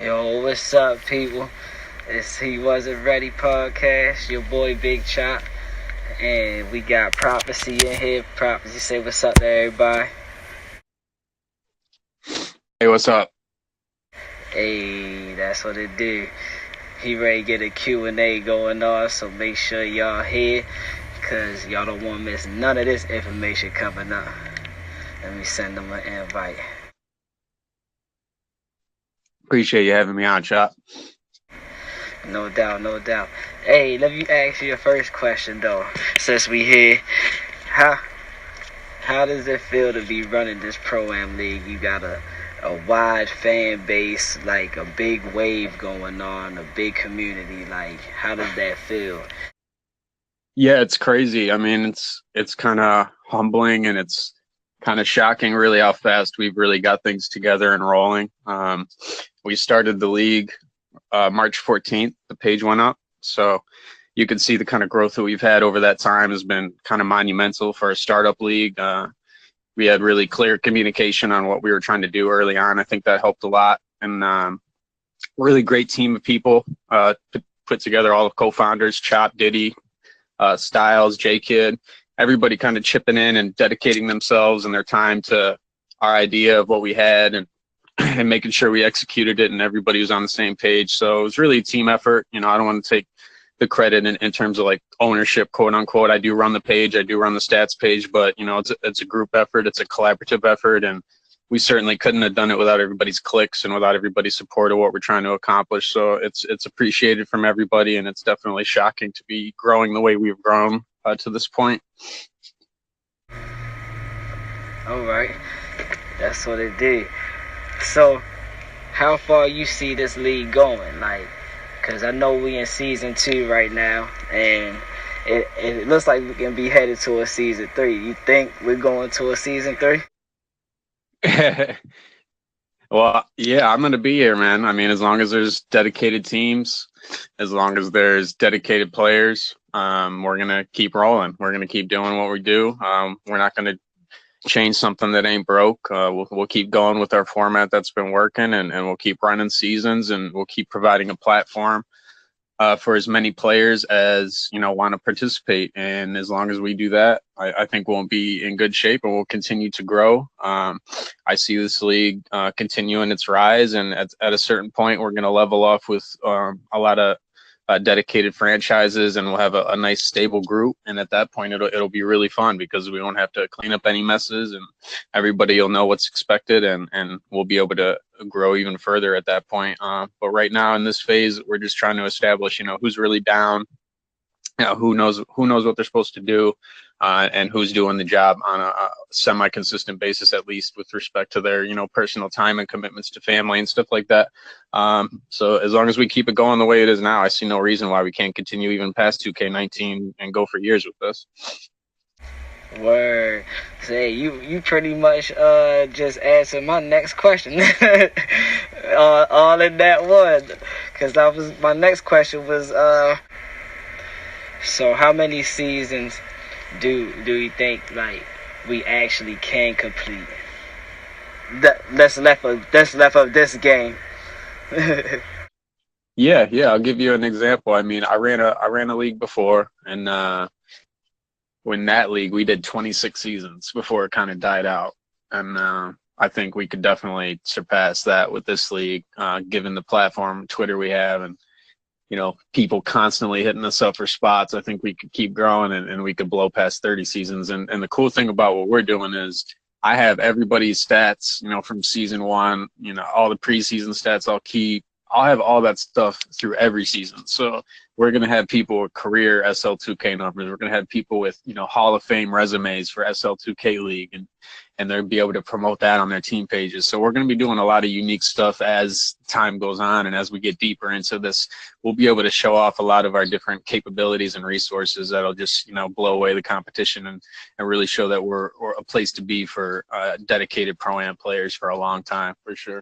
Yo, what's up, people? It's HeWazntReady podcast. Your boy Big Chop, and we got Prophecy in here. Prophecy, say what's up to everybody. Hey, what's up? Hey, that's what it do. He ready to get a Q&A going on, so make sure y'all here, cause y'all don't want to miss none of this information coming up. Let me send them an invite. Appreciate you having me on, Chop. No doubt, no doubt. Hey, let me ask you your first question though. Since we here, how does it feel to be running this Pro-Am League? You got a wide fan base, like a big wave going on, a big community. Like, how does that feel? Yeah, it's crazy. I mean, it's kind of humbling and it's kind of shocking really how fast we've really got things together and rolling. We started the league March 14th. The page went up. So you can see the kind of growth that we've had over that time has been kind of monumental for a startup league. We had really clear communication on what we were trying to do early on. I think that helped a lot. And really great team of people put together, all the co-founders, Chop, Diddy, Styles, J-Kid, everybody kind of chipping in and dedicating themselves and their time to our idea of what we had and making sure we executed it and everybody was on the same page. So it was really a team effort. You know, I don't want to take the credit in terms of like ownership, quote unquote. I do run the page, I do run the stats page, but you know, it's a group effort, it's a collaborative effort, and we certainly couldn't have done it without everybody's clicks and without everybody's support of what we're trying to accomplish. So it's appreciated from everybody, and it's definitely shocking to be growing the way we've grown to this point. All right, that's what it did. So, how far you see this league going? Like, because I know we in season 2 right now, and it looks like we can be headed to a season 3. You think we're going to a season 3? Well, yeah, I'm going to be here, man. I mean, as long as there's dedicated teams, as long as there's dedicated players, we're going to keep rolling. We're going to keep doing what we do. We're not going to change something that ain't broke. We'll keep going with our format that's been working, and we'll keep running seasons, and we'll keep providing a platform for as many players as, you know, want to participate. And as long as we do that, I think we'll be in good shape and we'll continue to grow. I see this league continuing its rise, and at a certain point, we're going to level off with a lot of dedicated franchises, and we'll have a nice stable group. And at that point, it'll be really fun because we won't have to clean up any messes, and everybody will know what's expected, and we'll be able to grow even further at that point. But right now in this phase, we're just trying to establish, you know, who's really down, you know, who knows what they're supposed to do, and who's doing the job on a semi-consistent basis, at least with respect to their, you know, personal time and commitments to family and stuff like that. So as long as we keep it going the way it is now, I see no reason why we can't continue even past 2K19 and go for years with this. Word. Say, you pretty much just answered my next question. All in that one, because my next question was so how many seasons do you think like we actually can complete? That's left of this game. Yeah, I'll give you an example. I mean, I ran a league before, and when that league we did 26 seasons before it kind of died out, and I think we could definitely surpass that with this league, given the platform, Twitter we have, and you know, people constantly hitting us up for spots. I think we could keep growing, and we could blow past 30 seasons. And the cool thing about what we're doing is I have everybody's stats, you know, from season 1, you know, all the preseason stats I'll have all that stuff through every season. So we're going to have people with career SL2K numbers. We're going to have people with, you know, Hall of Fame resumes for SL2K League, and they'll be able to promote that on their team pages. So we're going to be doing a lot of unique stuff as time goes on, and as we get deeper into this, we'll be able to show off a lot of our different capabilities and resources that'll just, you know, blow away the competition and really show that we're a place to be for dedicated Pro-Am players for a long time, for sure.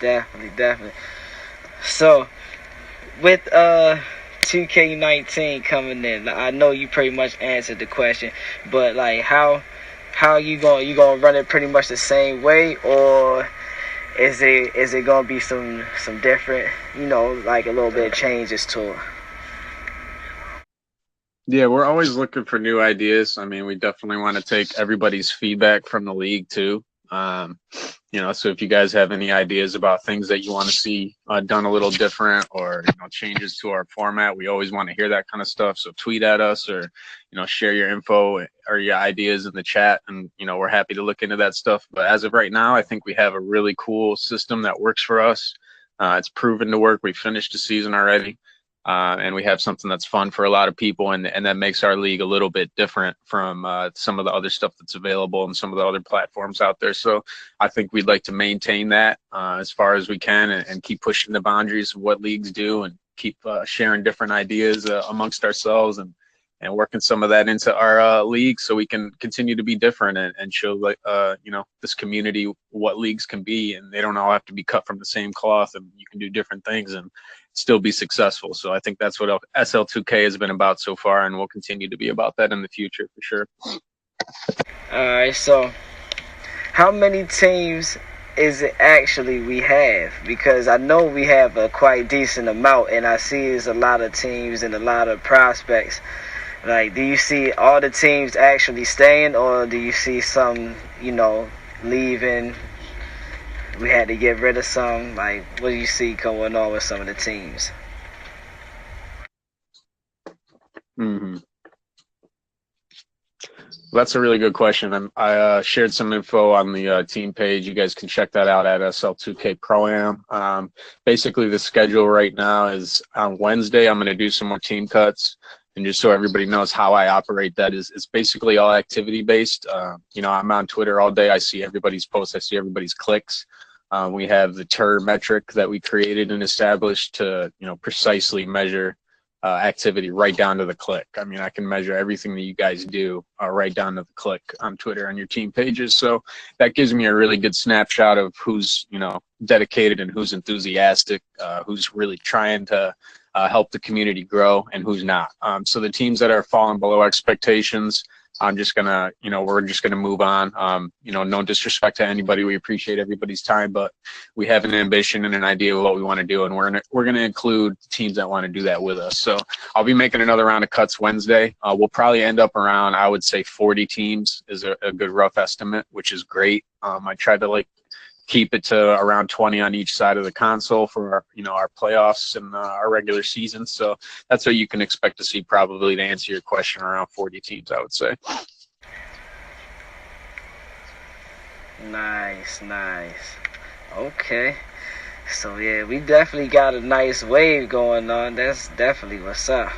Definitely. So, with 2K19 coming in, I know you pretty much answered the question, but like how you gonna run it pretty much the same way, or Is it gonna be some different, like a little bit of changes to it? Yeah, we're always looking for new ideas. I mean, we definitely want to take everybody's feedback from the league too. Um, so if you guys have any ideas about things that you want to see done a little different, or changes to our format, we always want to hear that kind of stuff. So tweet at us, or share your info or your ideas in the chat, and we're happy to look into that stuff. But as of right now, I think we have a really cool system that works for us. It's proven to work. We finished the season already. And we have something that's fun for a lot of people, and that makes our league a little bit different from some of the other stuff that's available and some of the other platforms out there. So I think we'd like to maintain that as far as we can, and keep pushing the boundaries of what leagues do, and keep sharing different ideas amongst ourselves, and working some of that into our league, so we can continue to be different, and show this community what leagues can be, and they don't all have to be cut from the same cloth, and you can do different things and still be successful. So I think that's what SL2K has been about so far, and will continue to be about that in the future for sure. All right, so how many teams is it actually we have? Because I know we have a quite decent amount, and I see there's a lot of teams and a lot of prospects. Like, do you see all the teams actually staying, or do you see some, leaving? We had to get rid of some. Like, what do you see going on with some of the teams? Mm-hmm. That's a really good question. I shared some info on the team page. You guys can check that out at SL2K Pro Am. Basically, the schedule right now is on Wednesday. I'm going to do some more team cuts. And just so everybody knows how I operate, that is, it's basically all activity based. I'm on Twitter all day. I see everybody's posts. I see everybody's clicks. We have the TER metric that we created and established to, precisely measure activity right down to the click. I mean, I can measure everything that you guys do right down to the click on Twitter, on your team pages. So that gives me a really good snapshot of who's, dedicated and who's enthusiastic, who's really trying to help the community grow, and who's not. So the teams that are falling below expectations, I'm just gonna, we're just gonna move on. No disrespect to anybody. We appreciate everybody's time, but we have an ambition and an idea of what we want to do, and we're gonna include teams that want to do that with us. So I'll be making another round of cuts Wednesday. We'll probably end up around, I would say, 40 teams is a good rough estimate, which is great. I tried to keep it to around 20 on each side of the console for our playoffs and our regular season. So that's what you can expect to see, probably, to answer your question, around 40 teams, I would say. Nice. Okay. So yeah, we definitely got a nice wave going on. That's definitely what's up.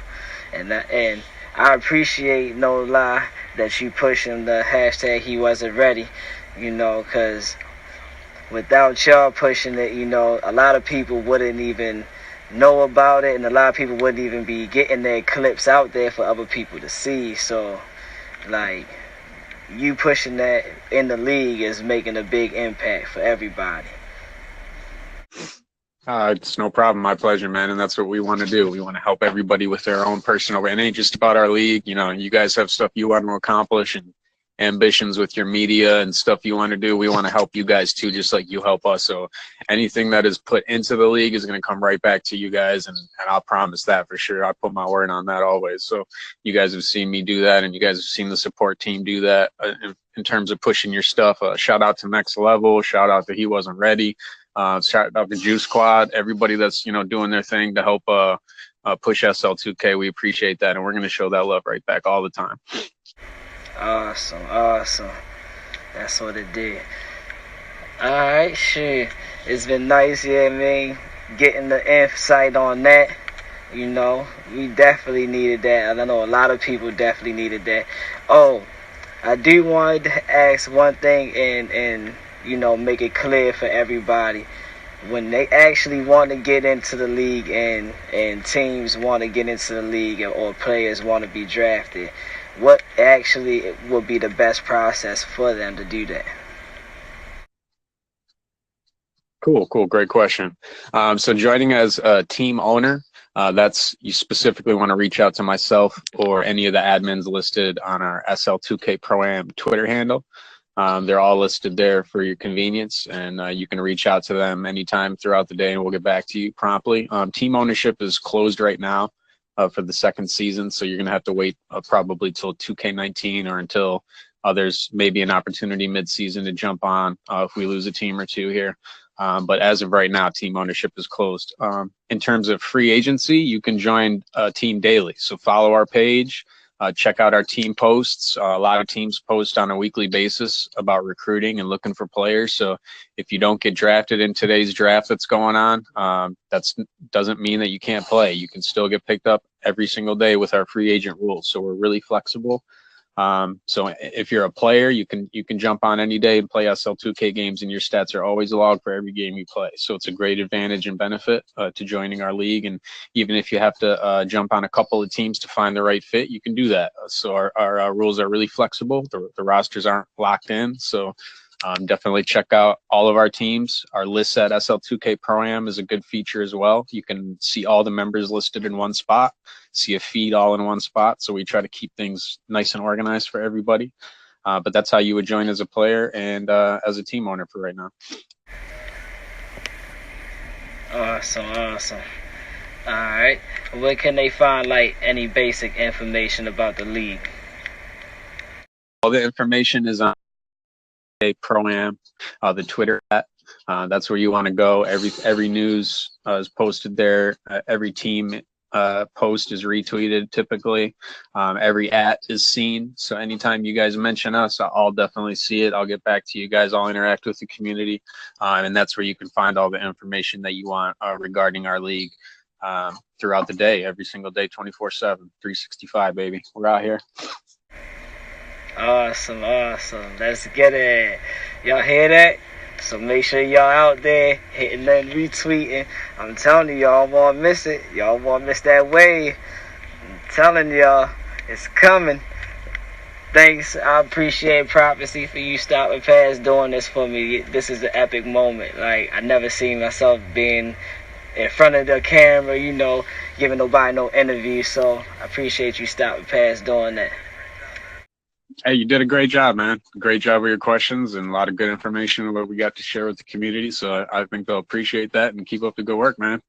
And I appreciate, no lie, that you pushing the hashtag HeWazntReady, because without y'all pushing it, a lot of people wouldn't even know about it, and a lot of people wouldn't even be getting their clips out there for other people to see. So, you pushing that in the league is making a big impact for everybody. It's no problem. My pleasure, man. And that's what we want to do. We want to help everybody with their own personal. It ain't just about our league. You guys have stuff you want to accomplish, and ambitions with your media and stuff you want to do. We want to help you guys too, just like you help us. So anything that is put into the league is going to come right back to you guys, and I'll promise that for sure. I put my word on that always. So you guys have seen me do that, and you guys have seen the support team do that in terms of pushing your stuff. Shout out to Next Level. Shout out to HeWazntReady. Shout out to Juice Squad. Everybody that's doing their thing to help push SL2K. We appreciate that, and we're going to show that love right back all the time. Awesome. That's what it did. Alright, shit. It's been nice, getting the insight on that. We definitely needed that. I know a lot of people definitely needed that. Oh, I do want to ask one thing and make it clear for everybody. When they actually want to get into the league, and teams want to get into the league, or players want to be drafted, what actually would be the best process for them to do that? Cool. Great question. So joining as a team owner, that's, you specifically want to reach out to myself or any of the admins listed on our SL2K Pro Am Twitter handle. They're all listed there for your convenience, and you can reach out to them anytime throughout the day, and we'll get back to you promptly. Team ownership is closed right now for the second season, so you're going to have to wait probably till 2K19 or until there's maybe an opportunity mid-season to jump on if we lose a team or two here. But as of right now, team ownership is closed. In terms of free agency, you can join Team Daily. So follow our page. Check out our team posts. A lot of teams post on a weekly basis about recruiting and looking for players. So if you don't get drafted in today's draft that's going on, that doesn't mean that you can't play. You can still get picked up every single day with our free agent rules. So we're really flexible. So if you're a player, you can jump on any day and play SL2K games, and your stats are always logged for every game you play. So it's a great advantage and benefit to joining our league. And even if you have to jump on a couple of teams to find the right fit, you can do that. So our rules are really flexible. The rosters aren't locked in. So definitely check out all of our teams. Our list at SL2K Pro-Am is a good feature as well. You can see all the members listed in one spot, see a feed all in one spot. So we try to keep things nice and organized for everybody. But that's how you would join as a player and as a team owner for right now. Awesome. All right. Where can they find like any basic information about the league? All the information is on Pro-Am, the Twitter at. That's where you want to go. Every news is posted there. Every team post is retweeted typically. Every at is seen. So anytime you guys mention us, I'll definitely see it. I'll get back to you guys. I'll interact with the community. And that's where you can find all the information that you want regarding our league throughout the day, every single day, 24/7, 365, baby. We're out here. Awesome. Let's get it. Y'all hear that? So make sure y'all out there hitting and retweeting. I'm telling you, y'all won't miss it. Y'all won't miss that wave. I'm telling y'all, it's coming. Thanks. I appreciate Prophecy for you stopping past doing this for me. This is an epic moment. Like, I never seen myself being in front of the camera, giving nobody no interview. So I appreciate you stopping past doing that. Hey, you did a great job, man. Great job with your questions and a lot of good information that we got to share with the community. So I think they'll appreciate that and keep up the good work, man.